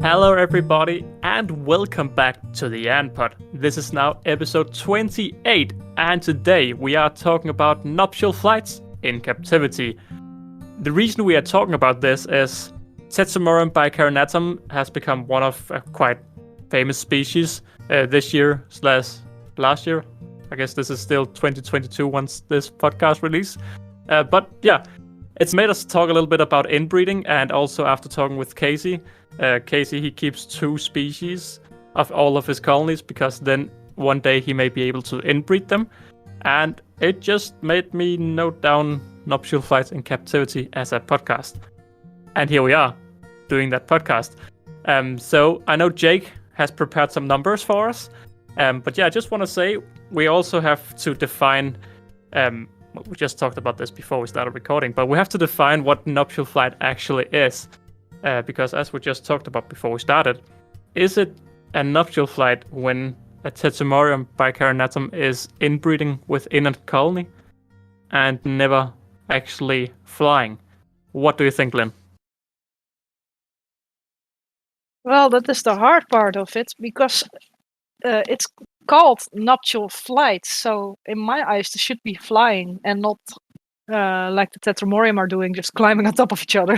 Hello, everybody, and welcome back to the Pod. This is now episode 28, and today we are talking about Nuptial Flights in Captivity. The reason we are talking about this is Tetsumorum bicarinatum has become one of a quite famous species this year / last year. I guess this is still 2022 once this podcast release. But yeah, it's made us talk a little bit about inbreeding, and also after talking with Casey, he keeps 2 species of all of his colonies because then one day he may be able to inbreed them. And it just made me note down Nuptial Flights in Captivity as a podcast. And here we are, doing that podcast. So I know Jake has prepared some numbers for us. But yeah, I just want to say we also have to define... we just talked about this before we started recording, but we have to define what nuptial flight actually is. Because as we just talked about before we started, is it a nuptial flight when a Tetsumorum bicarinatum is inbreeding within a colony and never actually flying? What do you think, Lynn? Well, that is the hard part of it, because it's called nuptial flights. So in my eyes, they should be flying and not like the Tetramorium are doing, just climbing on top of each other.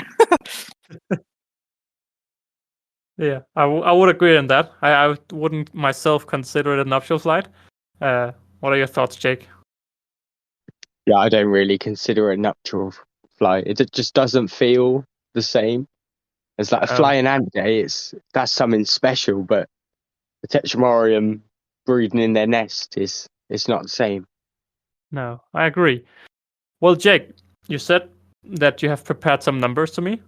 Yeah, I would agree on that. I wouldn't myself consider it a nuptial flight. What are your thoughts, Jake? Yeah, I don't really consider it a nuptial flight. It just doesn't feel the same. It's like a flying ant day. That's something special, but the Tetramorium breeding in their nest it's not the same. No, I agree. Well, Jake, you said that you have prepared some numbers to me.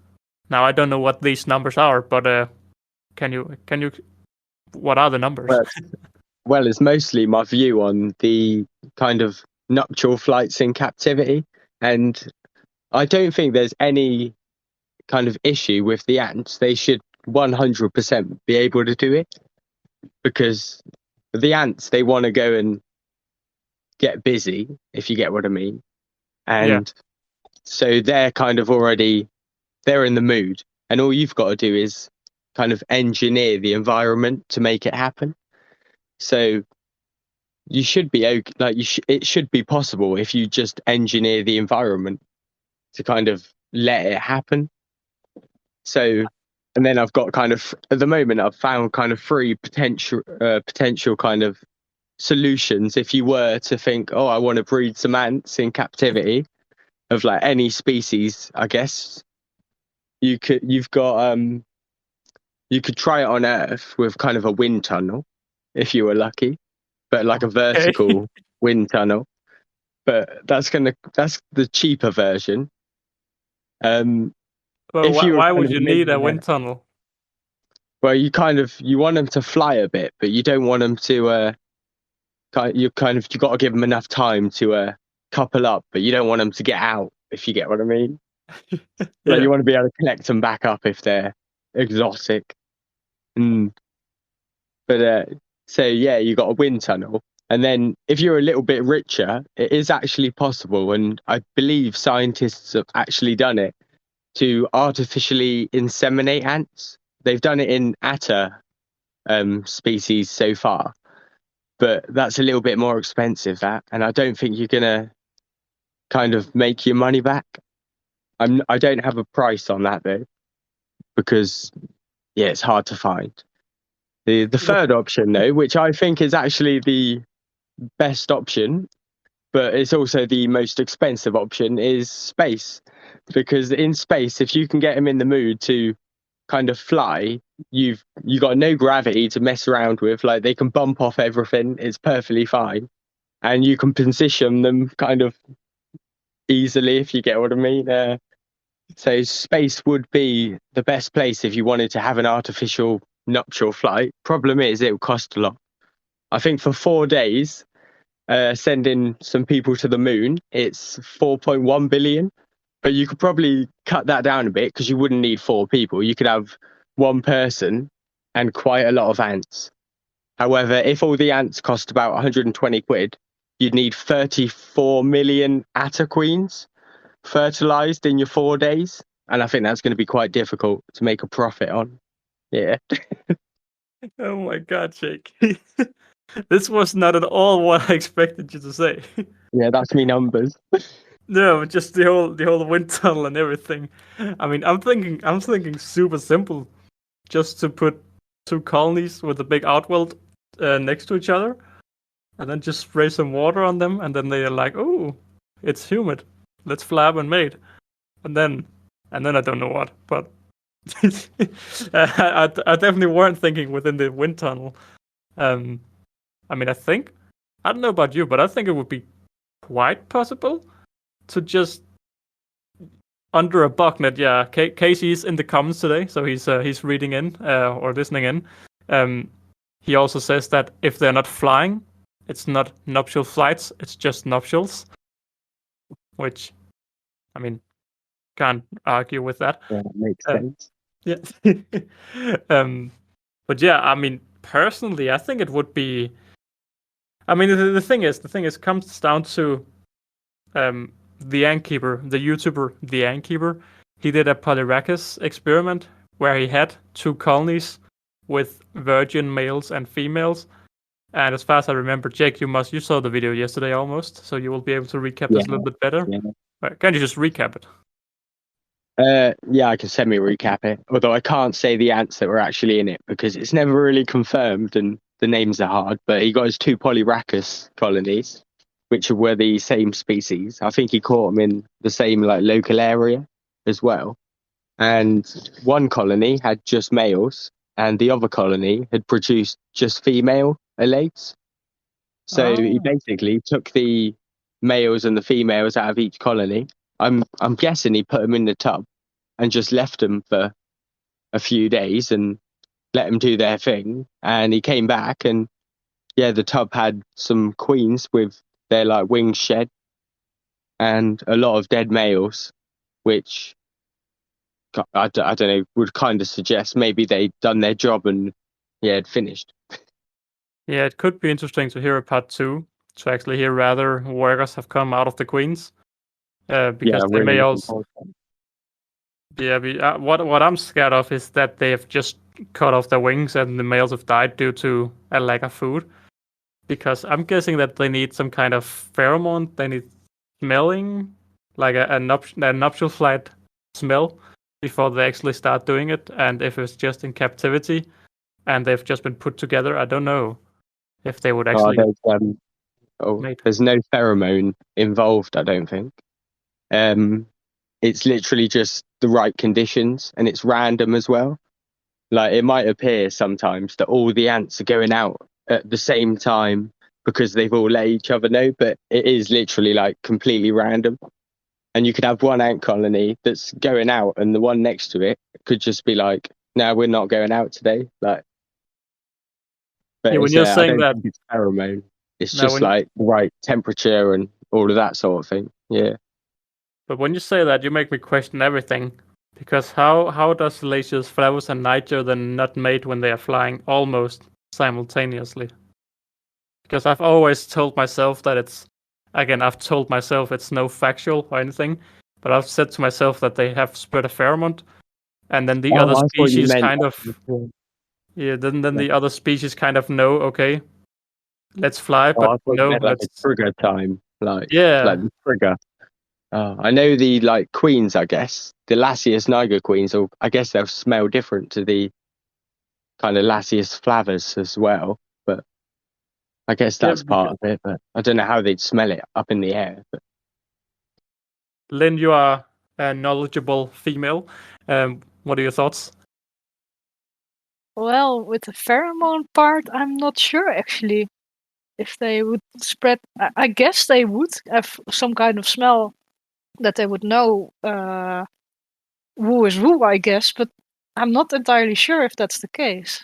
Now I don't know what these numbers are, but can you? What are the numbers? Well, it's mostly my view on the kind of nuptial flights in captivity, and I don't think there's any kind of issue with the ants. They should 100% be able to do it, because the ants, they want to go and get busy, if you get what I mean. And so they're kind of already, they're in the mood, and all you've got to do is kind of engineer the environment to make it happen. So you should be okay, like it should be possible if you just engineer the environment to kind of let it happen. So, and then I've got kind of, at the moment, I've found kind of 3 potential kind of solutions. If you were to think, oh, I want to breed some ants in captivity of like any species, I guess you could try it on Earth with kind of a wind tunnel, if you were lucky, but like a vertical wind tunnel. But that's the cheaper version. Well, why would you need a wind tunnel? Well, you want them to fly a bit, but you don't want them to. You got to give them enough time to couple up, but you don't want them to get out, if you get what I mean. Like you want to be able to collect them back up if they're exotic. But so yeah, you got a wind tunnel, and then if you're a little bit richer, it is actually possible, and I believe scientists have actually done it, to artificially inseminate ants. They've done it in atta species so far, but that's a little bit more expensive, and I don't think you're gonna kind of make your money back. I don't have a price on that though, because it's hard to find. The third option though, which I think is actually the best option, but it's also the most expensive option, is space. Because in space, if you can get them in the mood to kind of fly, you got no gravity to mess around with. Like they can bump off everything, it's perfectly fine, and you can position them kind of easily, if you get what I mean. So space would be the best place if you wanted to have an artificial nuptial flight. Problem is, it will cost a lot. I think for 4 days, sending some people to the moon, it's 4.1 billion. But you could probably cut that down a bit, because you wouldn't need 4 people. You could have 1 person and quite a lot of ants. However, if all the ants cost about 120 quid, you'd need 34 million atta queens fertilized in your 4 days. And I think that's going to be quite difficult to make a profit on. Yeah. Oh my god, Jake. This was not at all what I expected you to say. Yeah, that's me numbers. No, just the whole wind tunnel and everything. I mean, I'm thinking super simple, just to put two colonies with a big outworld next to each other, and then just spray some water on them, and then they are like, "Oh, it's humid. Let's fly up and mate." And then I don't know what, but I definitely weren't thinking within the wind tunnel. Um, I mean, I don't know about you, but I think it would be quite possible to just under a bugnet. Yeah, Casey's in the comments today, so he's reading in or listening in. He also says that if they're not flying, it's not nuptial flights, it's just nuptials, which I mean can't argue with that. Yeah, that makes Uh, sense. Yeah. But yeah, I mean personally, I think it would be. I mean, the thing is, comes down to the Antkeeper, the YouTuber, the Antkeeper. He did a Polyrachus experiment where he had two colonies with virgin males and females. And as far as I remember, Jake, you saw the video yesterday almost, so you will be able to recap this a little bit better. Yeah. Can you just recap it? Yeah, I can semi-recap it. Although I can't say the ants that were actually in it because it's never really confirmed and the names are hard. But he got his two Polyrachus colonies, which were the same species. I think he caught them in the same like local area as well. And one colony had just males, and the other colony had produced just female alates. So he basically took the males and the females out of each colony. I'm guessing he put them in the tub and just left them for a few days and let them do their thing. And he came back and yeah, the tub had some queens with their like wings shed and a lot of dead males, which I don't know, would kind of suggest maybe they'd done their job and yeah, had finished. Yeah, it could be interesting to hear a part two, to actually hear rather workers have come out of the queens, because Yeah, they really may looking also. forward to it. Yeah, what I'm scared of is that they have just cut off their wings and the males have died due to a lack of food. Because I'm guessing that they need some kind of pheromone. They need smelling, like a nuptial flight smell, before they actually start doing it. And if it's just in captivity and they've just been put together, I don't know if they would Oh, actually mate. there's no pheromone involved, I don't think. It's literally just the right conditions and it's random as well. Like it might appear sometimes that all the ants are going out at the same time because they've all let each other know, but it is literally like completely random. And you could have one ant colony that's going out and the one next to it could just be like, no, we're not going out today. Like, but Yeah, when it's, you're I saying don't that, think it's pheromone. It's now just when like the right temperature and all of that sort of thing. Yeah. but when you say that, you make me question everything. Because how does Lacius, Flavus, and Niger then not mate when they are flying almost simultaneously? Because I've always told myself that I've told myself it's no factual or anything, but I've said to myself that they have spread a pheromone, and then the other Oh, I thought you species meant. kind of, yeah, then the other species kind of know, okay, let's fly, Oh, but I thought you no, meant like a let's, trigger time, like yeah, the trigger. I know the like queens. I guess the Lasius niger queens, or I guess they'll smell different to the kind of Lasius flavus as well. But I guess yeah. that's part of it. But I don't know how they'd smell it up in the air. But Lynn, you are a knowledgeable female. What are your thoughts? Well, with the pheromone part, I'm not sure actually if they would spread. I guess they would have some kind of smell that they would know who is who, I guess, but I'm not entirely sure if that's the case.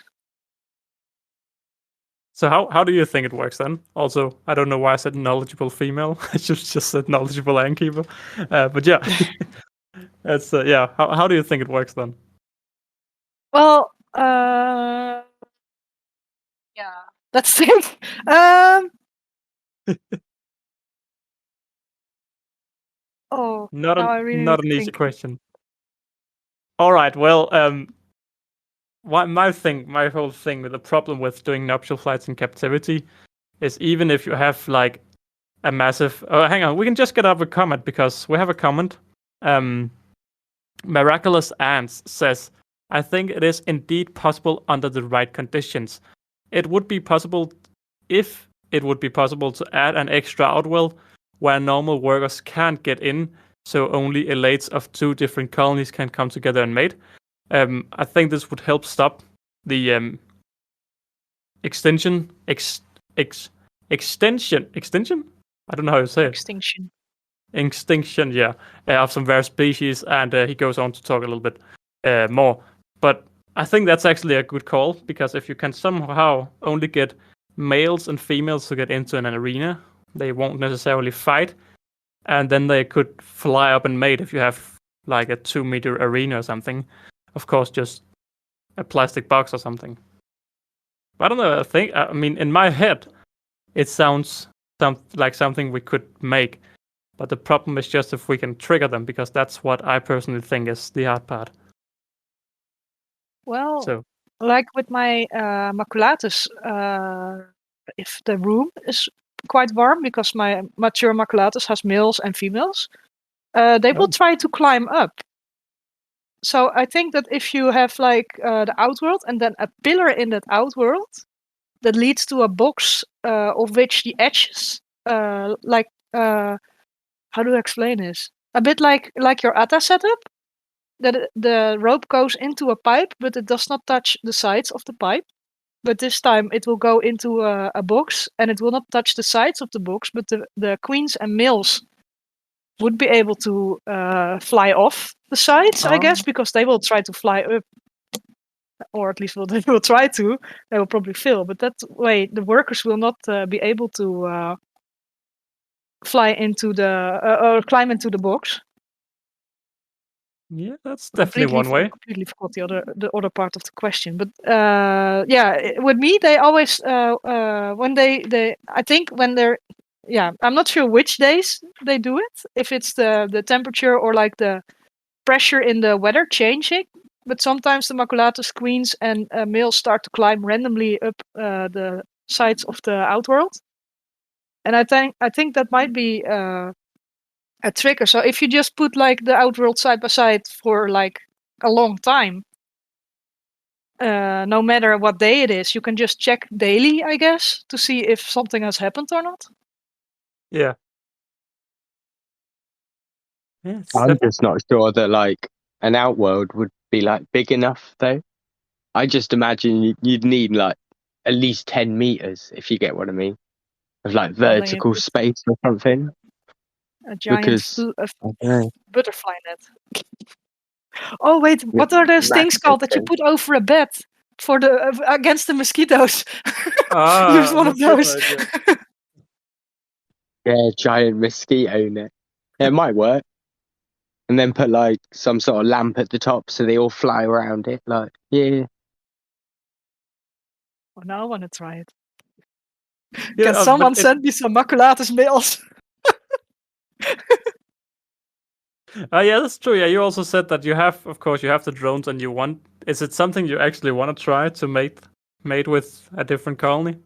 So how do you think it works then? Also, I don't know why I said knowledgeable female. I just said knowledgeable innkeeper. But yeah, that's yeah. How do you think it works then? Well, yeah, let's think. Oh, Not now an I really need not to an easy think. question. All right. Well, my whole thing with the problem with doing nuptial flights in captivity is even if you have like a massive. Oh, hang on, we can just get up a comment because we have a comment. Miraculous Ants says, "I think it is indeed possible under the right conditions. It would be possible if it would be possible to add an extra outwell where normal workers can't get in, so only elites of two different colonies can come together and mate. I think this would help stop the extension. Extinction? I don't know how to say it. Extinction, yeah, of some rare species, and he goes on to talk a little bit more. But I think that's actually a good call, because if you can somehow only get males and females to get into an arena, they won't necessarily fight, and then they could fly up and mate if you have like a 2-meter arena or something. Of course, just a plastic box or something. But I don't know. I mean, in my head, it sounds like something we could make. But the problem is just if we can trigger them, because that's what I personally think is the hard part. Well, So, like with my maculatus, if the room is quite warm, because my mature maculatus has males and females, they will try to climb up. So I think that if you have like the outworld and then a pillar in that outworld that leads to a box of which the edges, how do I explain this? A bit like your ATA setup, that the rope goes into a pipe, but it does not touch the sides of the pipe. But this time it will go into a box, and it will not touch the sides of the box, but the queens and males would be able to fly off the sides, I guess, because they will try to fly up. Or at least they will try to. They will probably fail, but that way the workers will not be able to fly into or climb into the box. yeah, that's definitely one way. I completely forgot the other part of the question, but with me they always when they I think when they're I'm not sure which days they do it, if it's the temperature or like the pressure in the weather changing. But sometimes the maculatus queens and males start to climb randomly up the sides of the outworld, and I think that might be a trigger. So if you just put like the outworld side by side for like a long time, no matter what day it is, you can just check daily, I guess, to see if something has happened or not. Yeah. I'm just not sure that like an outworld would be like big enough though. I just imagine you'd need like at least 10 meters, if you get what I mean, of like vertical space or something. A giant Because butterfly net. Oh wait, what are those things called that you put over a bed for the against the mosquitoes? Use one of those. Yeah, giant mosquito net. Yeah, it might work. And then put like some sort of lamp at the top so they all fly around it. Like, yeah. Well, now I want to try it. Can someone send me some maculatus males? Yeah, that's true. Yeah, you also said that you have the drones, and you want. Is it something you actually want to try to mate with a different colony?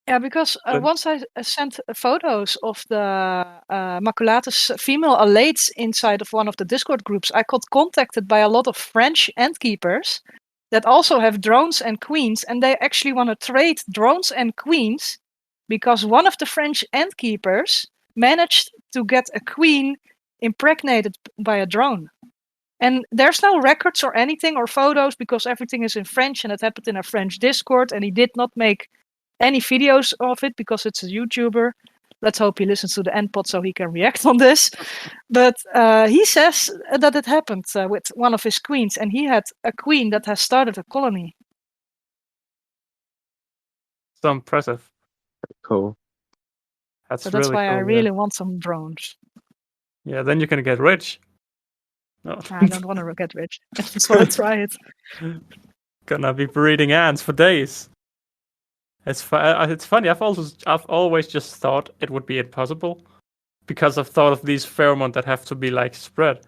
Yeah, because once I sent photos of the maculatus female alates inside of one of the Discord groups, I got contacted by a lot of French ant keepers that also have drones and queens, and they actually want to trade drones and queens because one of the French ant keepers managed to get a queen impregnated by a drone. And there's no records or anything or photos because everything is in French, and it happened in a French Discord, and he did not make any videos of it because it's a YouTuber. Let's hope he listens to the endpod so he can react on this. But he says that it happened with one of his queens, and he had a queen that has started a colony. So impressive. Cool. That's why I really want some drones. Yeah, then you can get rich. No. I don't want to get rich. I just want to try it. Gonna be breeding ants for days. It's funny. I've always just thought it would be impossible because I've thought of these pheromones that have to be like spread.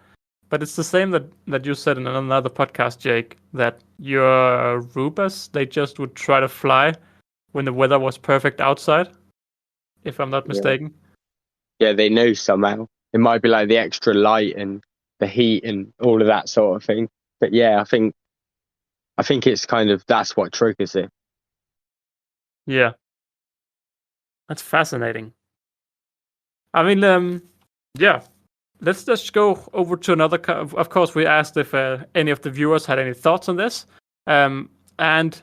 But it's the same that you said in another podcast, Jake, that your rubas, they just would try to fly when the weather was perfect outside, if I'm not mistaken. Yeah, they know somehow. It might be like the extra light and the heat and all of that sort of thing. But yeah, I think it's kind of that's what triggers it. Yeah. That's fascinating. I mean, yeah. Let's just go over to another. Of course, we asked if any of the viewers had any thoughts on this. And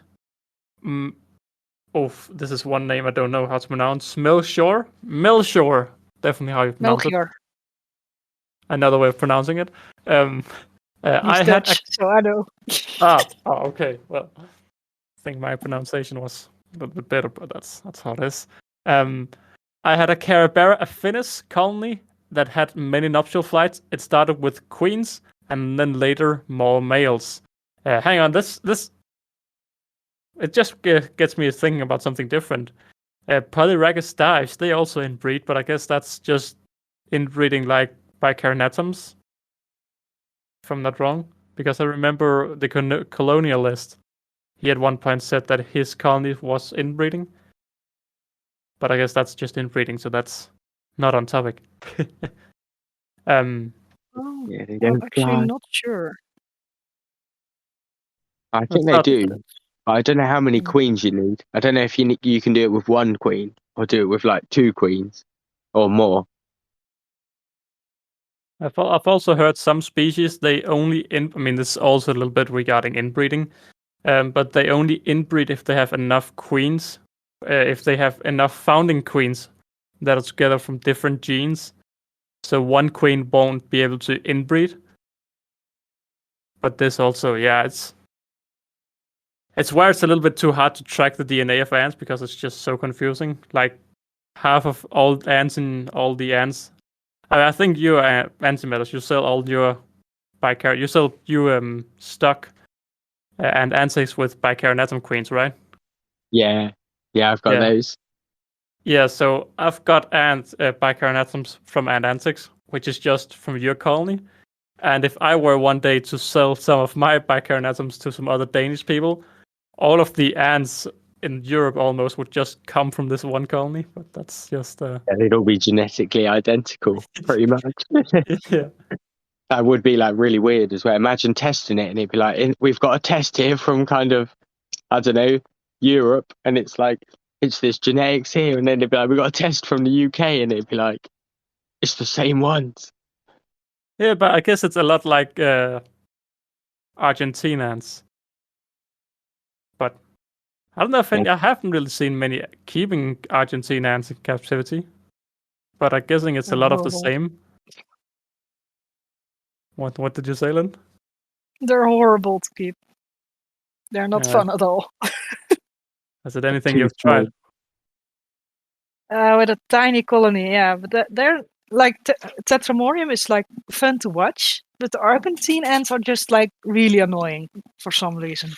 this is one name I don't know how to pronounce. Melchior, definitely how you pronounce Melchior. it. Another way of pronouncing it. He's Dutch, so I know. Okay. Well, I think my pronunciation was a little bit better, but that's how it is. I had a Carabera Affinis colony that had many nuptial flights. It started with queens and then later more males. Hang on, this it just gets me thinking about something different. Polyragus dives, they also inbreed, but I guess that's just inbreeding like bicarinatums, if I'm not wrong. Because I remember the colonialist, he at one point said that his colony was inbreeding. But I guess that's just inbreeding, so that's not on topic. Oh, Yeah, they I'm don't actually fly. not sure. I think they do. But I don't know how many queens you need. I don't know if you can do it with one queen or do it with like two queens or more. I've also heard some species they only I mean, this is also a little bit regarding inbreeding, but they only inbreed if they have enough queens, if they have enough founding queens that are together from different genes. So one queen won't be able to inbreed. But this also, yeah, it's where it's a little bit too hard to track the DNA of ants because it's just so confusing. Like half of all ants in all the ants. I think you Antimeters, you sell all your you sell stock and antics with bicarinatum queens, right? Yeah, I've got those. Yeah, so I've got bicarinatums from Ant Antics, which is just from your colony. And if I were one day to sell some of my bicarinatums to some other Danish people, all of the ants in Europe almost would just come from this one colony. But that's just They'd all be genetically identical, pretty much. yeah. That would be like really weird as well. Imagine testing it and it'd be like, we've got a test here from kind of, I don't know, Europe, and it's like, it's this genetics here, and then they'd be like, we've got a test from the UK, and it'd be like, it's the same ones. Yeah, but I guess it's a lot like Argentinians. But I don't know if I haven't really seen many keeping Argentinians in captivity. But I'm guessing it's a lot of the same. What did you say, Lynn? They're horrible to keep. They're not fun at all. Is it anything you've tried? With a tiny colony, yeah. But they're like Tetramorium is like fun to watch, but the Argentine ants are just like really annoying for some reason.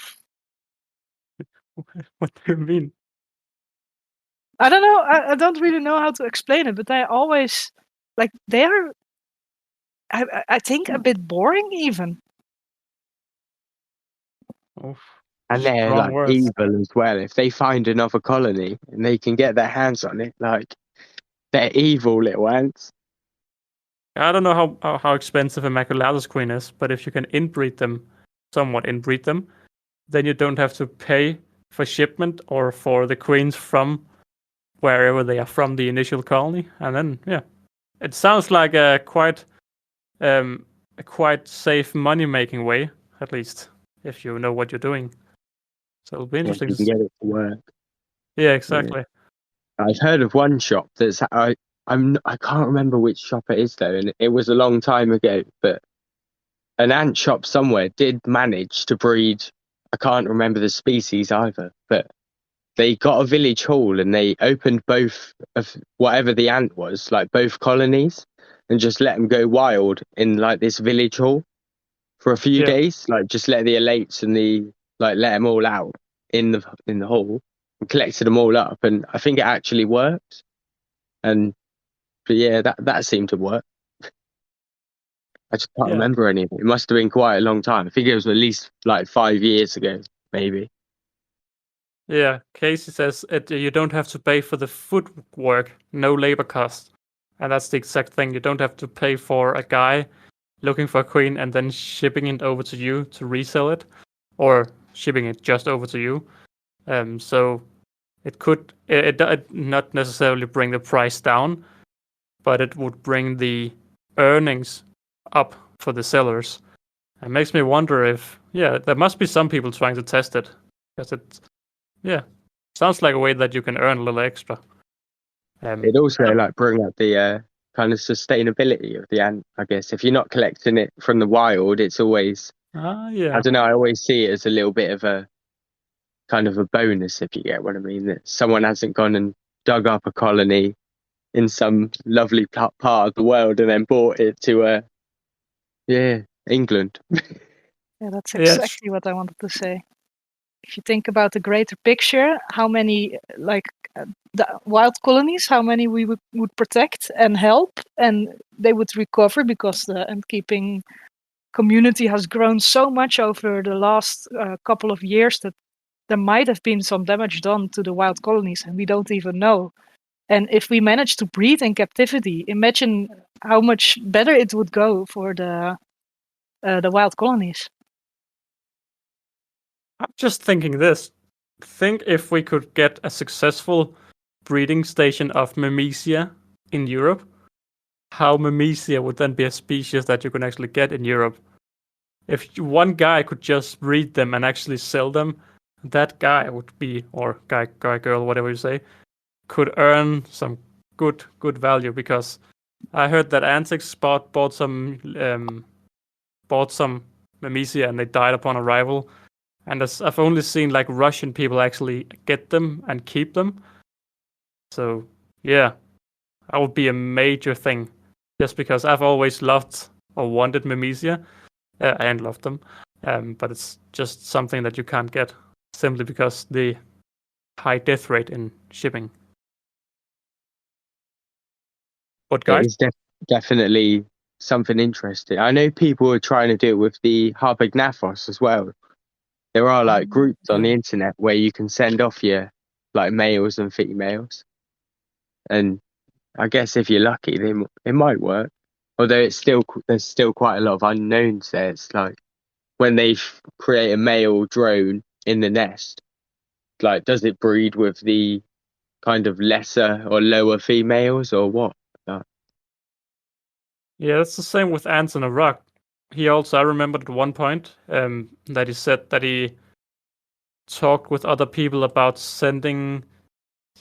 What do you mean? I don't know. I don't really know how to explain it, but they always like they're. I think a bit boring even. Oof. And they're Strong like words. evil as well. If they find another colony and they can get their hands on it, like they're evil little ants. I don't know how expensive a Maculatus queen is, but if you can somewhat inbreed them, then you don't have to pay for shipment or for the queens from wherever they are from the initial colony. And then, yeah, it sounds like a quite safe money-making way, at least, if you know what you're doing. So it'll be interesting. You can get it to work. Yeah, exactly. Yeah. I've heard of one shop that's I can't remember which shop it is though, and it was a long time ago. But an ant shop somewhere did manage to breed. I can't remember the species either, but they got a village hall and they opened both of whatever the ant was, like both colonies, and just let them go wild in like this village hall for a few days. Like just let the elates and let them all out in the hall and collected them all up, and I think it actually worked. But yeah, that seemed to work. I just can't remember any of it. It must have been quite a long time. I think it was at least like 5 years ago, maybe. Yeah, Casey says you don't have to pay for the footwork, no labor cost. And that's the exact thing. You don't have to pay for a guy looking for a queen and then shipping it over to you to resell it, or shipping it just over to you. So it could not necessarily bring the price down, but it would bring the earnings up for the sellers. It makes me wonder if, there must be some people trying to test it, because sounds like a way that you can earn a little extra. It also like bring up the kind of sustainability of the ant. I guess if you're not collecting it from the wild, it's always I don't know. I always see it as a little bit of a kind of a bonus, if you get what I mean. That someone hasn't gone and dug up a colony in some lovely part of the world and then brought it to England. Yeah, that's exactly what I wanted to say. If you think about the greater picture, how many the wild colonies, how many we would protect and help, and they would recover, because the ant keeping community has grown so much over the last couple of years that there might have been some damage done to the wild colonies and we don't even know. And if we manage to breed in captivity, imagine how much better it would go for the wild colonies. I'm just thinking this. Think if we could get a successful breeding station of Memesia in Europe, how Memesia would then be a species that you can actually get in Europe. If one guy could just breed them and actually sell them, that guy would be, or guy, girl, whatever you say, could earn some good value, because I heard that Antics bought some Memesia and they died upon arrival. And I've only seen like Russian people actually get them and keep them. So yeah, that would be a major thing. Just because I've always loved or wanted Memesia and loved them. But it's just something that you can't get simply because the high death rate in shipping. But guys, It is definitely something interesting. I know people are trying to do it with the Harpagnathos as well. There are like groups on the internet where you can send off your like males and females, and I guess if you're lucky, it might work. Although there's still quite a lot of unknowns there. It's like when they create a male drone in the nest, like does it breed with the kind of lesser or lower females or what? Yeah, it's the same with ants in a rock. I remembered at one point that he said that he talked with other people about sending.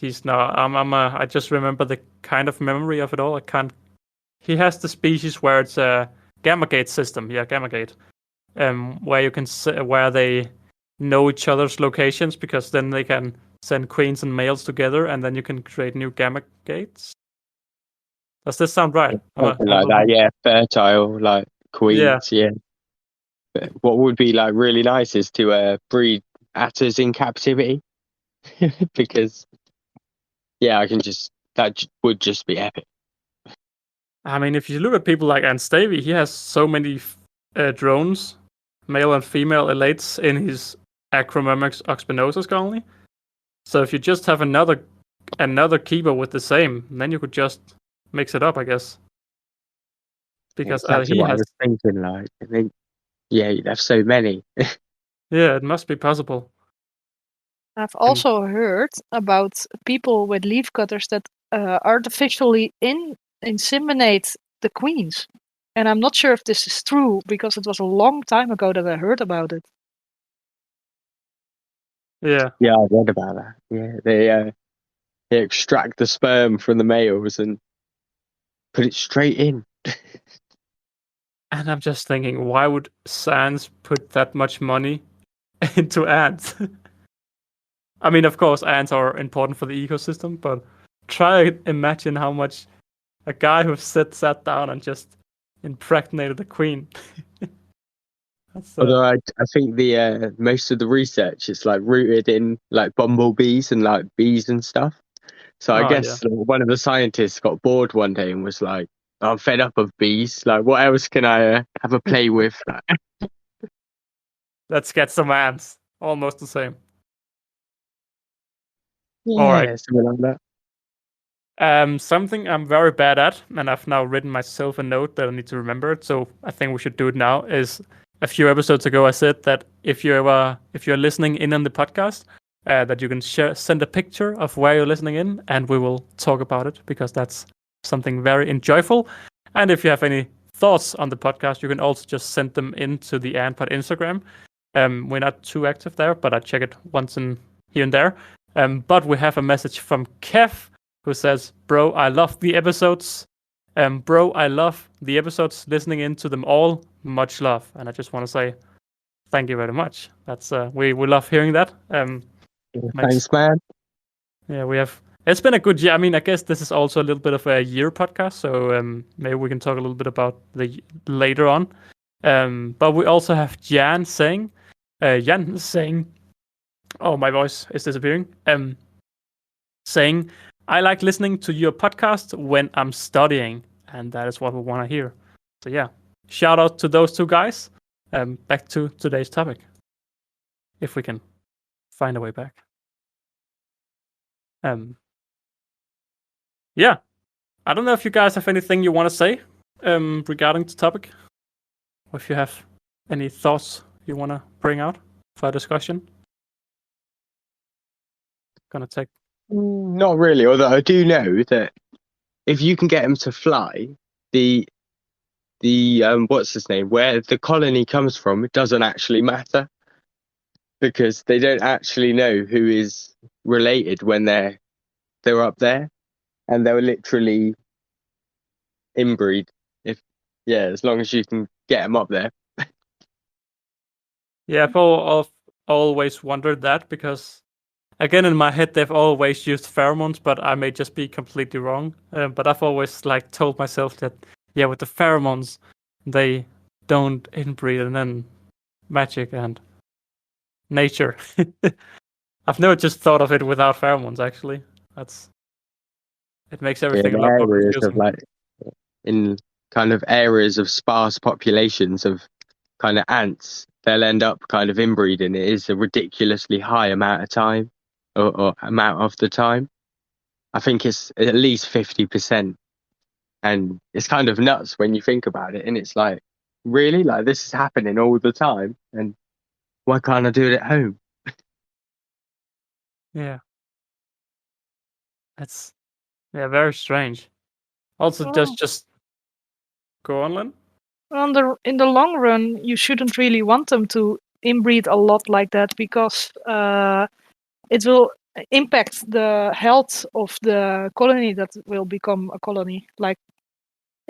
I just remember the kind of memory of it all. He has the species where it's a gamma gate system. Yeah, gamma gate. Where you can where they know each other's locations, because then they can send queens and males together, and then you can create new gamma gates. Does this sound right? Something like that, yeah. Fertile, like queens, yeah. What would be like really nice is to breed atters in captivity, because that would just be epic. I mean, if you look at people like Anstavy, he has so many drones, male and female elates in his Acromyrmex oxpinosus colony. So if you just have another keeper with the same, then you could just mix it up, I guess. Because exactly what I was thinking, like, I think, you'd have so many. Yeah, it must be possible. I've also heard about people with leaf cutters that artificially inseminate the queens. And I'm not sure if this is true, because it was a long time ago that I heard about it. Yeah. Yeah, I read about that. Yeah, they extract the sperm from the males and put it straight in. And I'm just thinking, why would Sans put that much money into ants? I mean, of course, ants are important for the ecosystem, but try to imagine how much a guy who sat down and just impregnated a queen. Although I think the most of the research is like rooted in like bumblebees and like bees and stuff. So I guess one of the scientists got bored one day and was like, I'm fed up of bees. Like, what else can I have a play with? Let's get some ants. Almost the same. Yeah, All right. something like that. Something I'm very bad at, and I've now written myself a note that I need to remember it. So I think we should do it now. Is a few episodes ago I said that if you're listening in on the podcast, that you can send a picture of where you're listening in, and we will talk about it because that's something very enjoyable. And if you have any thoughts on the podcast, you can also just send them into the Anpod Instagram. We're not too active there, but I check it once in here and there. But we have a message from Kev who says, "Bro, I love the episodes. Bro, I love the episodes. Listening into them all. Much love." And I just want to say thank you very much. That's we love hearing that. Thanks, man. Yeah, we have. It's been a good year. I mean, I guess this is also a little bit of a year podcast, so maybe we can talk a little bit about the later on. But we also have Jan saying, "Oh, my voice is disappearing." Saying, "I like listening to your podcast when I'm studying," and that is what we want to hear. So yeah, shout out to those two guys. Back to today's topic, if we can find a way back. Yeah, I don't know if you guys have anything you want to say regarding the topic, or if you have any thoughts you want to bring out for discussion. Gonna take. Not really, although I do know that if you can get them to fly, the what's his name, where the colony comes from, it doesn't actually matter because they don't actually know who is related when they're up there, and they'll literally inbreed as long as you can get them up there. Yeah, I've always wondered that because, again, in my head they've always used pheromones, but I may just be completely wrong. But I've always told myself that with the pheromones they don't inbreed, and then magic and nature. I've never just thought of it without pheromones. Actually, it makes everything a lot more confusing. In kind of areas of sparse populations of kind of ants, they'll end up kind of inbreeding. It is a ridiculously high amount of time, or amount of the time. I think it's at least 50%, and it's kind of nuts when you think about it. And it's like, really, this is happening all the time, and why can't I do it at home? Yeah, that's very strange. Also, just go on, Lynn. In the long run, you shouldn't really want them to inbreed a lot like that because it will impact the health of the colony that will become a colony. Like,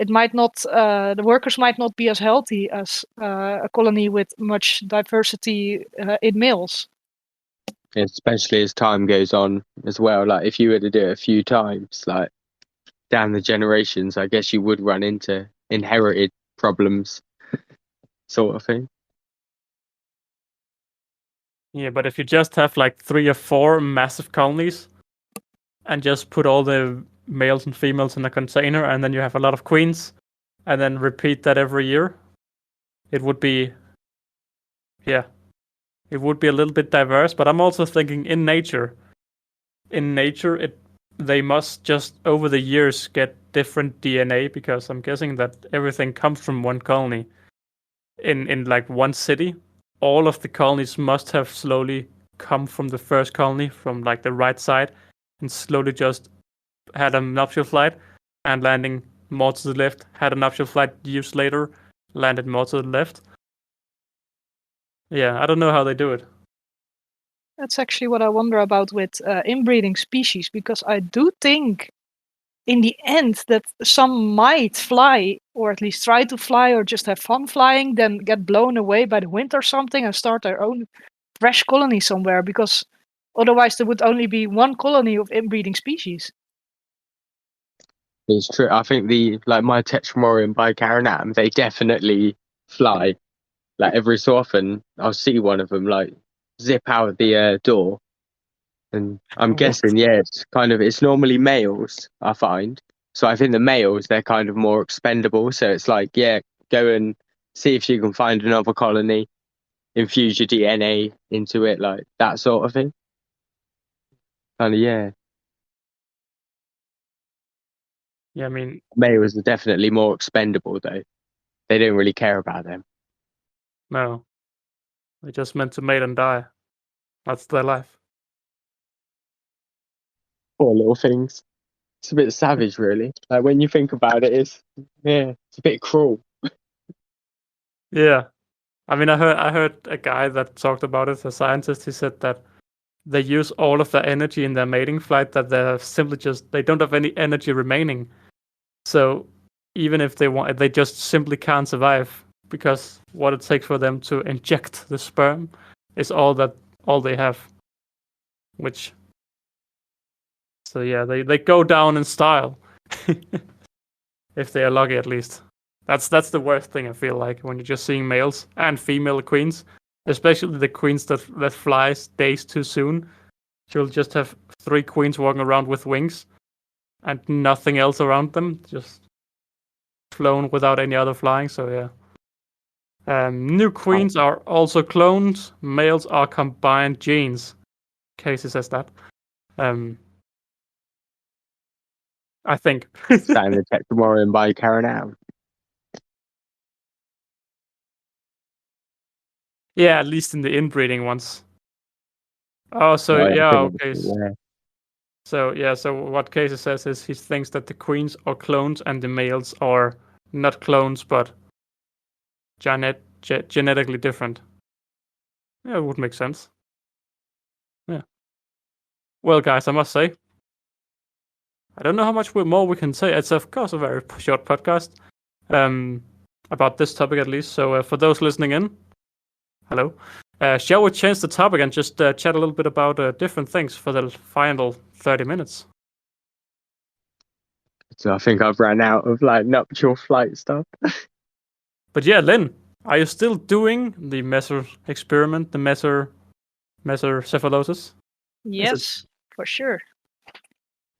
it might not, the workers might not be as healthy as a colony with much diversity in males. Especially as time goes on as well. Like, if you were to do it a few times, like down the generations, I guess you would run into inherited problems, sort of thing. Yeah, but if you just have 3 or 4 massive colonies and just put all the males and females in a container, and then you have a lot of queens, and then repeat that every year, it would be it would be a little bit diverse. But I'm also thinking in nature they must just over the years get different DNA, because I'm guessing that everything comes from one colony. In one city, all of the colonies must have slowly come from the first colony, from the right side, and slowly just had a nuptial flight, and landing more to the left, had a nuptial flight years later, landed more to the left. Yeah, I don't know how they do it. That's actually what I wonder about with inbreeding species, because I do think in the end that some might fly, or at least try to fly, or just have fun flying, then get blown away by the wind or something and start their own fresh colony somewhere, because otherwise there would only be one colony of inbreeding species. It's true. I think my Tetramorium bicarinatum, they definitely fly. Every so often, I'll see one of them zip out the door, and I'm guessing, it's normally males, I find. So I think the males, they're kind of more expendable. So it's like, yeah, go and see if you can find another colony, infuse your DNA into it, like that sort of thing. Kind of, yeah. Yeah, I mean, Males are definitely more expendable, though. They don't really care about them. no. They just meant to mate and die. That's their life. Poor little things. It's a bit savage, really. Like when you think about it, it's a bit cruel. Yeah. I mean, I heard a guy that talked about it, a scientist. He said that they use all of their energy in their mating flight, that they're simply they don't have any energy remaining. So even if they want, they just simply can't survive, because what it takes for them to inject the sperm is all they have. Which, so yeah, they go down in style. If they are lucky, at least. That's the worst thing, I feel like, when you're just seeing males and female queens, especially the queens that flies days too soon. You'll just have 3 queens walking around with wings and nothing else around them, just flown without any other flying. So yeah. New queens are also cloned. Males are combined genes. Casey says that. I think. Sign the check tomorrow and buy Karen out. Yeah, at least in the inbreeding ones. Oh, so Right, yeah, I think okay. yeah. So what Casey says is he thinks that the queens are clones and the males are not clones, but genetically different. Yeah, it would make sense. Yeah. Well, guys, I must say, I don't know how much more we can say. It's of course a very short podcast, about this topic at least. So for those listening in, hello. Shall we change the topic and just chat a little bit about different things for the final 30 minutes? So I think I've ran out of like nuptial flight stuff. But yeah, Lynn, are you still doing the Messer experiment, the Messer cephalosis? Yes, for sure.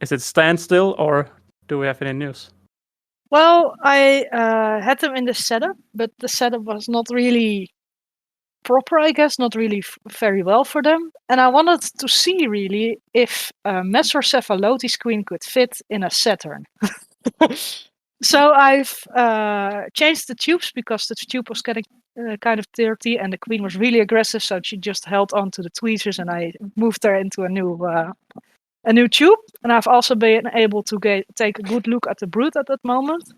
Is it standstill, or do we have any news? Well, I had them in the setup, but the setup was not really proper, I guess, not really very well for them. And I wanted to see really if Mesocephalotes queen could fit in a Saturn. So I've changed the tubes because the tube was getting kind of dirty, and the queen was really aggressive, so she just held on to the tweezers, and I moved her into a new tube. And I've also been able to take a good look at the brood at that moment.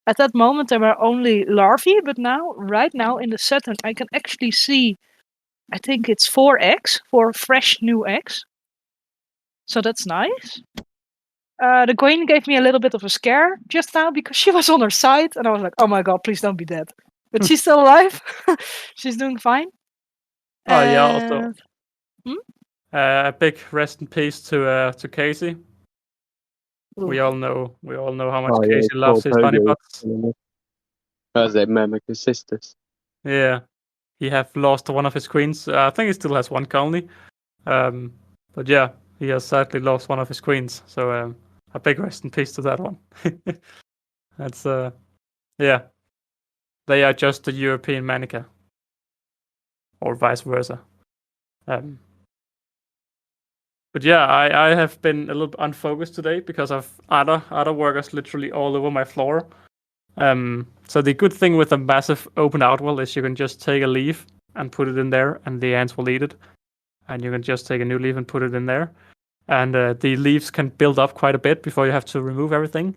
At that moment, there were only larvae, but right now in the Saturn, I can actually see, I think it's 4 eggs, 4 fresh new eggs. So that's nice. The queen gave me a little bit of a scare just now because she was on her side, and I was like, oh my god, please don't be dead. But she's still alive. She's doing fine. Oh yeah, also Hmm? a big rest in peace to Casey. Ooh. We all know how much Casey loves his honeypots. As their Mamica sisters. Yeah, he have lost one of his queens. I think he still has one colony. But yeah, he has sadly lost one of his queens. So a big rest in peace to that one. That's yeah. They are just the European Manica, or vice versa. But yeah, I have been a little unfocused today because of other workers literally all over my floor. So the good thing with a massive open outwell is you can just take a leaf and put it in there, and the ants will eat it. And you can just take a new leaf and put it in there. And the leaves can build up quite a bit before you have to remove everything.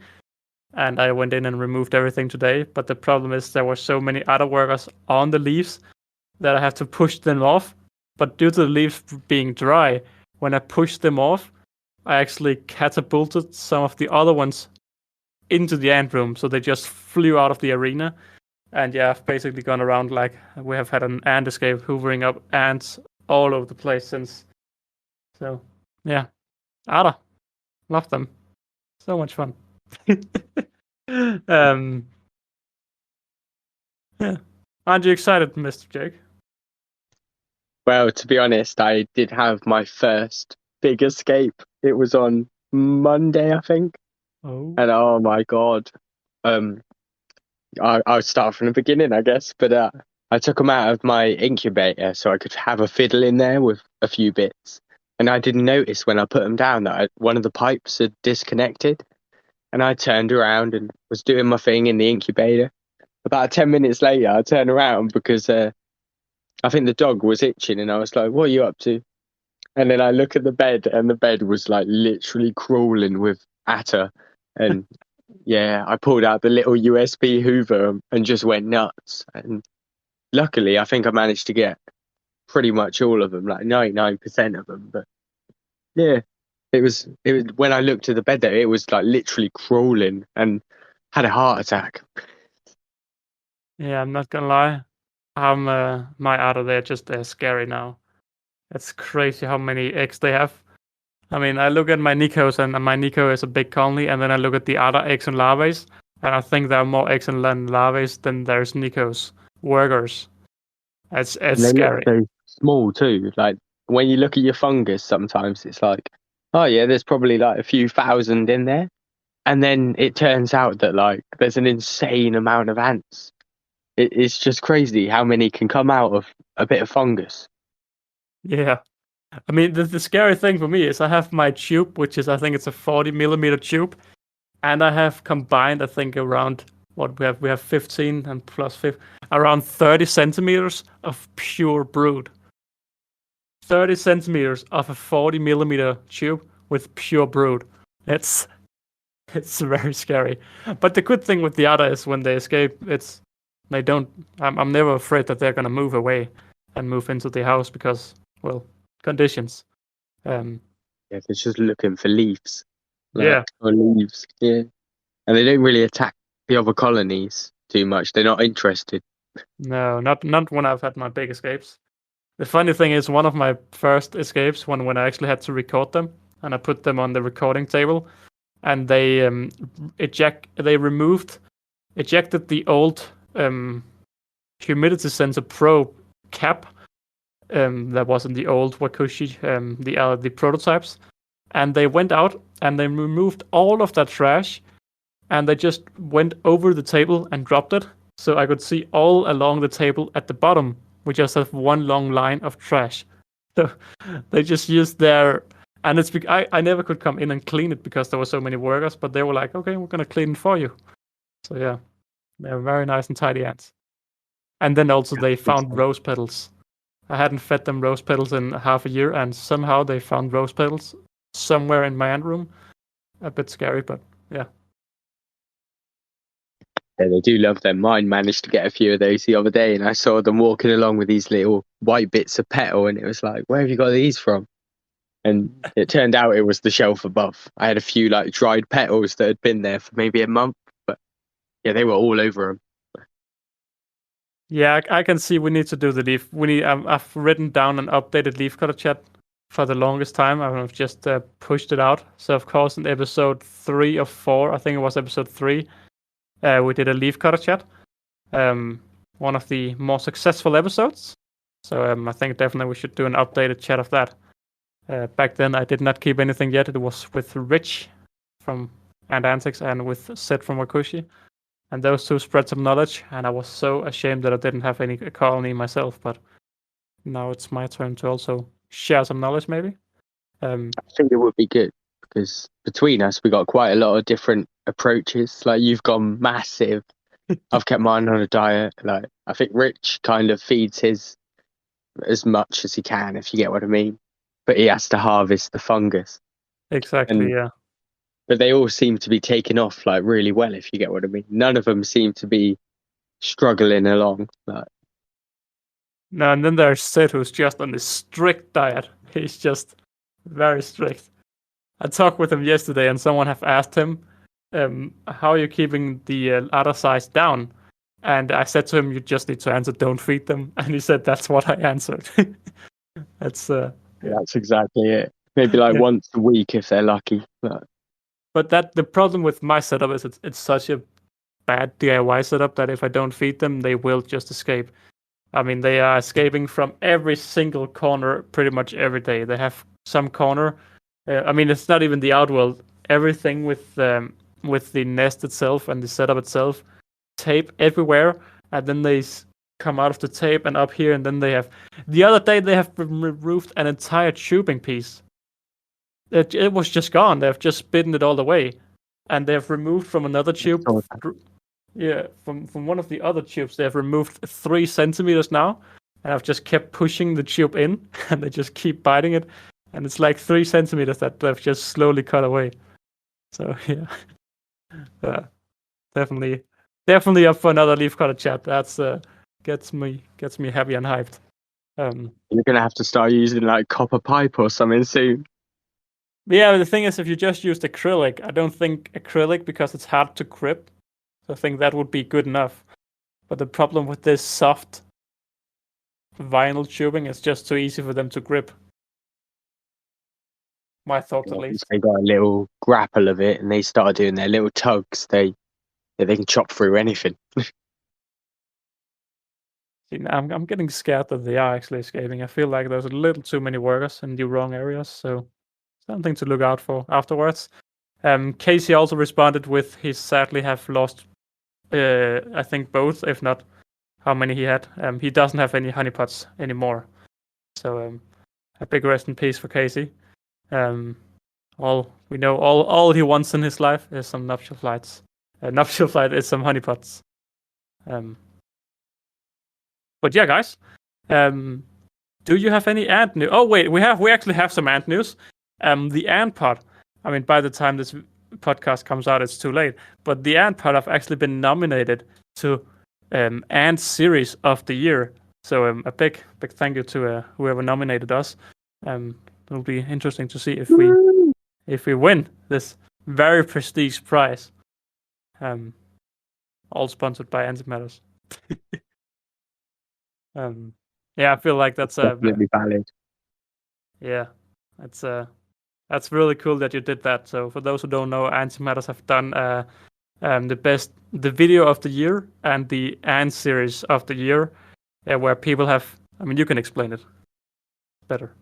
And I went in and removed everything today. But the problem is there were so many other workers on the leaves that I have to push them off. But due to the leaves being dry, when I pushed them off, I actually catapulted some of the other ones into the ant room. So they just flew out of the arena. And yeah, I've basically gone around like we have had an ant escape, hoovering up ants all over the place since. So yeah, Ada, love them. So much fun. Yeah. Aren't you excited, Mr. Jake? Well, to be honest, I did have my first big escape. It was on Monday, I think. Oh. And oh my god, I'll start from the beginning, I guess. But I took them out of my incubator so I could have a fiddle in there with a few bits. And I didn't notice when I put them down that one of the pipes had disconnected. And I turned around and was doing my thing in the incubator. About 10 minutes later, I turned around because I think the dog was itching, and I was like, "What are you up to?" And then I look at the bed, and the bed was like literally crawling with atter. And yeah, I pulled out the little USB Hoover and just went nuts. And luckily, I think I managed to get pretty much all of them, like 99% of them. But yeah, it was when I looked at the bed there, it was like literally crawling and had a heart attack. Yeah, I'm not gonna lie. My otter, they're just scary now. It's crazy how many eggs they have. I mean, I look at my Nikos, and my Nico is a big colony, and then I look at the other eggs and larvae, and I think there are more eggs and larvae than there's Nikos workers. It's And they look scary. so small too. Like when you look at your fungus, sometimes it's like, oh yeah, there's probably like a few thousand in there. And then it turns out that like there's an insane amount of ants. It's just crazy how many can come out of a bit of fungus. Yeah. I mean, the scary thing for me is I have my tube, which is, I think it's a 40 millimeter tube, and I have combined, I think, around what we have 15 and plus 5, around 30 centimeters of pure brood. 30 centimeters of a 40 millimeter tube with pure brood. It's very scary. But the good thing with the other is when they escape, they don't. I'm never afraid that they're gonna move away and move into the house because, well, conditions. Um, Yeah, they're just looking for leaves. yeah. Or leaves. Yeah. And they don't really attack the other colonies too much. They're not interested. No, not when I've had my big escapes. The funny thing is, one of my first escapes, when I actually had to record them, and I put them on the recording table, and they ejected the old humidity sensor probe cap that was in the old Wakushi, the prototypes, and they went out and they removed all of that trash, and they just went over the table and dropped it, so I could see all along the table at the bottom we just have one long line of trash. So they just used their, and I never could come in and clean it because there were so many workers, but they were like, okay, we're gonna clean it for you. So yeah, they're very nice and tidy ants. And then also they found rose petals. I hadn't fed them rose petals in half a year, and somehow they found rose petals somewhere in my ant room. A bit scary, but yeah. Yeah, they do love them. Mine managed to get a few of those the other day, and I saw them walking along with these little white bits of petal, and it was like, where have you got these from? And it turned out it was the shelf above. I had a few like dried petals that had been there for maybe a month, but yeah, they were all over them. Yeah, I can see we need to do the leaf. We need. I've written down an updated leaf cutter chat for the longest time. I've just pushed it out. So of course, in episode 3 or 4, I think it was episode 3, we did a leaf cutter chat. One of the more successful episodes. So I think definitely we should do an updated chat of that. Back then, I did not keep anything yet. It was with Rich from Ant Antics and with Seth from Wakushi. And those two spread some knowledge, and I was so ashamed that I didn't have any colony myself. But now it's my turn to also share some knowledge, maybe. I think it would be good because between us, we got quite a lot of different approaches. Like you've gone massive. I've kept mine on a diet. Like I think Rich kind of feeds his as much as he can, if you get what I mean. But he has to harvest the fungus. Exactly, yeah. But they all seem to be taking off like really well, if you get what I mean. None of them seem to be struggling along. No, and then there's Sid, who's just on this strict diet. He's just very strict. I talked with him yesterday, and someone have asked him, "How are you keeping the other size down?" And I said to him, "You just need to answer, don't feed them." And he said, "That's what I answered." That's That's exactly it. Maybe like once a week if they're lucky. But the problem with my setup is it's such a bad DIY setup that if I don't feed them, they will just escape. I mean, they are escaping from every single corner pretty much every day. They have some corner. I mean, it's not even the outworld. Everything with with the nest itself and the setup itself, tape everywhere, and then they come out of the tape and up here, and then they have. The other day they have removed an entire tubing piece. It was just gone. They've just bitten it all away, and they've removed from another tube. Yeah, from one of the other tubes, they have removed 3 centimeters now, and I've just kept pushing the tube in, and they just keep biting it, and it's like 3 centimeters that they've just slowly cut away. So yeah, definitely up for another leafcutter chat. That's gets me happy and hyped. You're gonna have to start using like copper pipe or something soon. Yeah, but the thing is, if you just used acrylic, I don't think acrylic, because it's hard to grip. So I think that would be good enough. But the problem with this soft vinyl tubing is just too easy for them to grip. My thoughts, at least. They got a little grapple of it, and they start doing their little tugs. They can chop through anything. See, I'm getting scared that they are actually escaping. I feel like there's a little too many workers in the wrong areas, so something to look out for afterwards. Casey also responded with he sadly have lost, I think both, if not how many he had. He doesn't have any honeypots anymore. So a big rest in peace for Casey. All he wants in his life is some nuptial flights. Nuptial flight is some honeypots. But yeah, guys. Do you have any ant news? Oh wait, we actually have some ant news. The ant pod. I mean, by the time this podcast comes out, it's too late. But the ant pod have actually been nominated to Ant Series of the Year. So a big thank you to whoever nominated us. It'll be interesting to see if we win this very prestige prize. All sponsored by Antimatters. Yeah, I feel like that's definitely valid. Yeah, that's really cool that you did that. So for those who don't know, Antimatters have done the video of the year and the Ant series of the year, where people have. I mean, you can explain it better.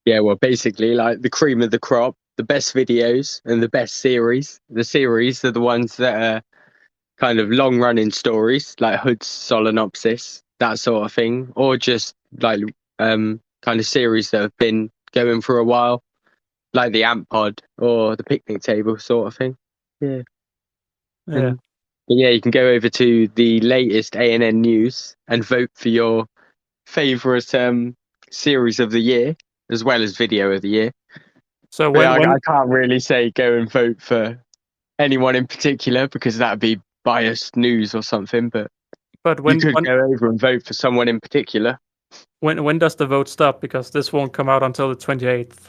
Yeah, well, basically, like the cream of the crop, the best videos and the best series. The series are the ones that are kind of long-running stories, like Hood's Solenopsis, that sort of thing, or just like kind of series that have been going for a while, like the Ant Pod or the Picnic Table sort of thing. Yeah. Yeah. Yeah, you can go over to the latest ANN news and vote for your favourite series of the year, as well as video of the year. So I can't really say go and vote for anyone in particular, because that'd be biased news or something. But you could go over and vote for someone in particular. When does the vote stop? Because this won't come out until the 28th.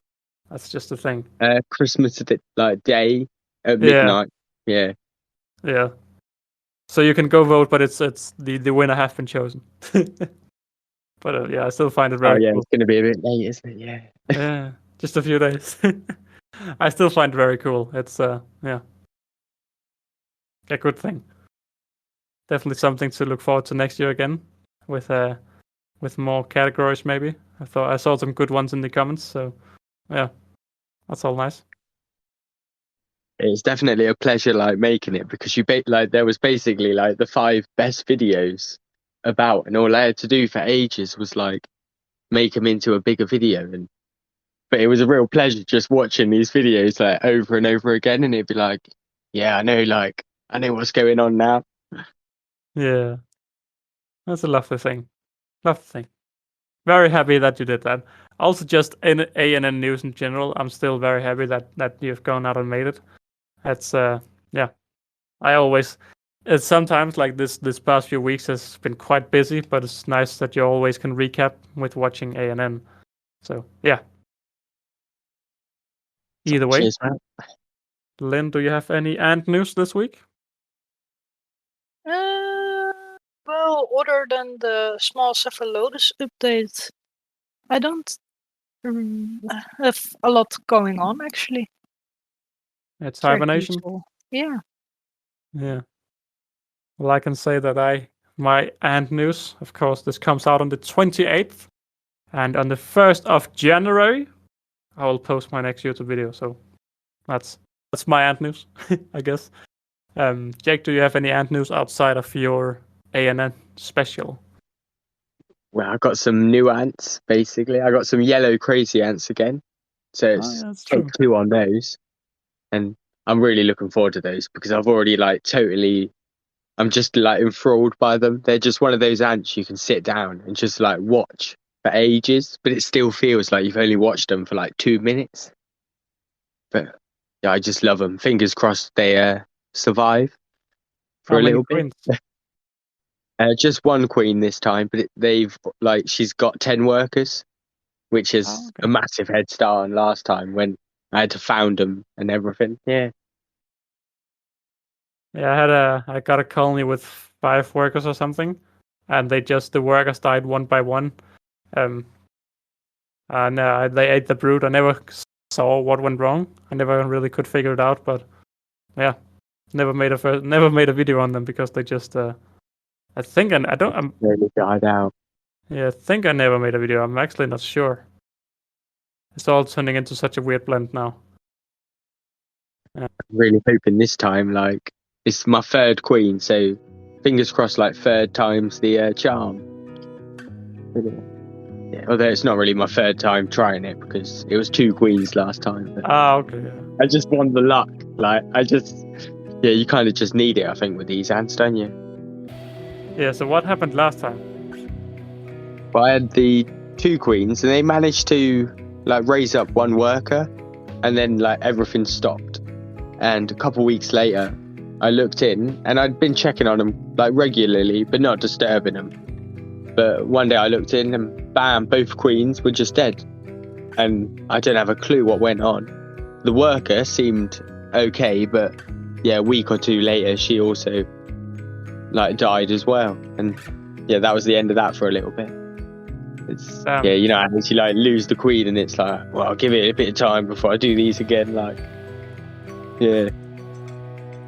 That's just the thing. Christmas day at midnight. Yeah. Yeah. So you can go vote, but it's the winner has been chosen. But yeah, I still find it very cool. It's going to be a bit late, isn't it? Yeah. Yeah, just a few days. I still find it very cool. It's a good thing. Definitely something to look forward to next year again, with more categories maybe. I saw some good ones in the comments, so yeah, that's all nice. It's definitely a pleasure making it, because there was basically the 5 best videos about, and all I had to do for ages was make them into a bigger video. But it was a real pleasure just watching these videos over and over again, and it'd be yeah, I know what's going on now. Yeah, that's a lovely thing. Very happy that you did that. Also, just in ANN news in general, I'm still very happy that you've gone out and made it. That's yeah. I always, it's sometimes this past few weeks has been quite busy, but it's nice that you always can recap with watching ANN. So yeah. Either way. Cheers, man. Lynn, do you have any ant news this week? Well, other than the small cephalotus update, I don't have a lot going on actually. It's hibernation. Yeah. Yeah. Well, I can say that my ant news, of course, this comes out on the 28th, and on the 1st of January, I will post my next YouTube video. So that's my ant news, I guess. Jake, do you have any ant news outside of your ANN special? Well, I got some new ants, basically. I got some yellow crazy ants again. So it's that's take true. 2 on those. And I'm really looking forward to those because I've already I'm just enthralled by them. They're just one of those ants you can sit down and just watch for ages, but it still feels like you've only watched them for 2 minutes. But yeah, I just love them. Fingers crossed they survive for How a many little bit. queens? Just one queen this time, but she's got 10 workers, which is a massive head start on last time when I had to found them and everything. Yeah. Yeah, I got a colony with 5 workers or something, and the workers died one by one. And they ate the brood. I never saw what went wrong. I never really could figure it out, but yeah, never made a video on them because they just I think I don't. Really died out. Yeah, I think I never made a video. I'm actually not sure. It's all turning into such a weird blend now. I'm really hoping this time, it's my 3rd queen, so fingers crossed, 3rd time's the charm. Yeah, although it's not really my 3rd time trying it because it was 2 queens last time. Okay. Yeah. I just want the luck. You kind of just need it, I think, with these ants, don't you? Yeah. So what happened last time? Well, I had the 2 queens, and they managed to raise up 1 worker, and then everything stopped. And a couple weeks later, I looked in, and I'd been checking on them regularly, but not disturbing them. But one day I looked in, and bam, both queens were just dead, and I don't have a clue what went on. The worker seemed okay, but yeah, a week or 2 later, she also died as well, and yeah, that was the end of that for a little bit. It's yeah, as you lose the queen, and it's well, I'll give it a bit of time before I do these again.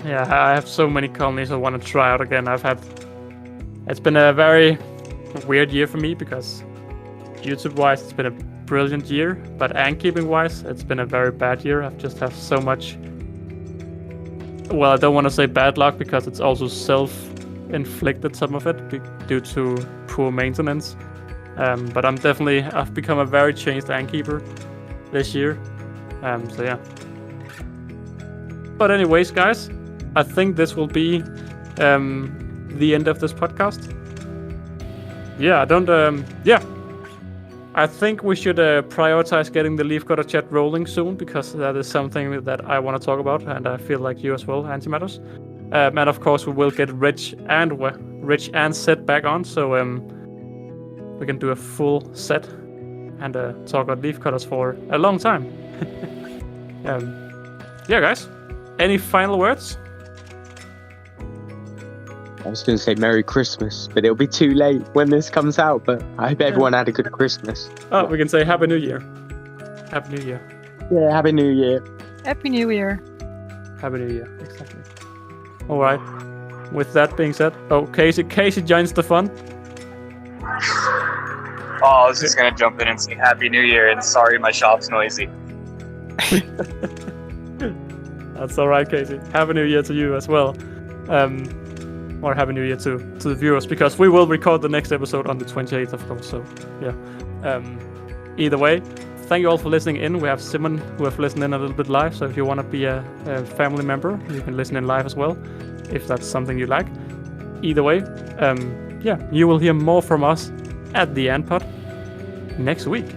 Yeah, I have so many colonies I want to try out again. It's been a very weird year for me because YouTube-wise, it's been a brilliant year, but ant keeping-wise, it's been a very bad year. I've just have so much. Well, I don't want to say bad luck because it's also self-inflicted, some of it due to poor maintenance. But I've become a very changed ant keeper this year. So yeah. But anyways, guys, I think this will be the end of this podcast. Yeah, I think we should prioritize getting the Leafcutter chat rolling soon because that is something that I want to talk about, and I feel like you as well, Antimatters. And of course, we will get Rich and Set back on, so we can do a full set and talk about Leafcutters for a long time. Yeah, guys, any final words? I was going to say Merry Christmas, but it'll be too late when this comes out. But I hope everyone had a good Christmas. Oh, we can say Happy New Year. Happy New Year. Yeah, Happy New Year. Happy New Year. Happy New Year, exactly. All right. With that being said, Casey joins the fun. Oh, I was just gonna jump in and say Happy New Year and sorry my shop's noisy. That's all right, Casey. Happy New Year to you as well. Or Happy New Year to the viewers, because we will record the next episode on the 28th, of course. So, yeah. Either way, thank you all for listening in. We have Simon who have listened in a little bit live. So if you want to be a family member, you can listen in live as well, if that's something you like. Either way, you will hear more from us at the Ant Pod next week.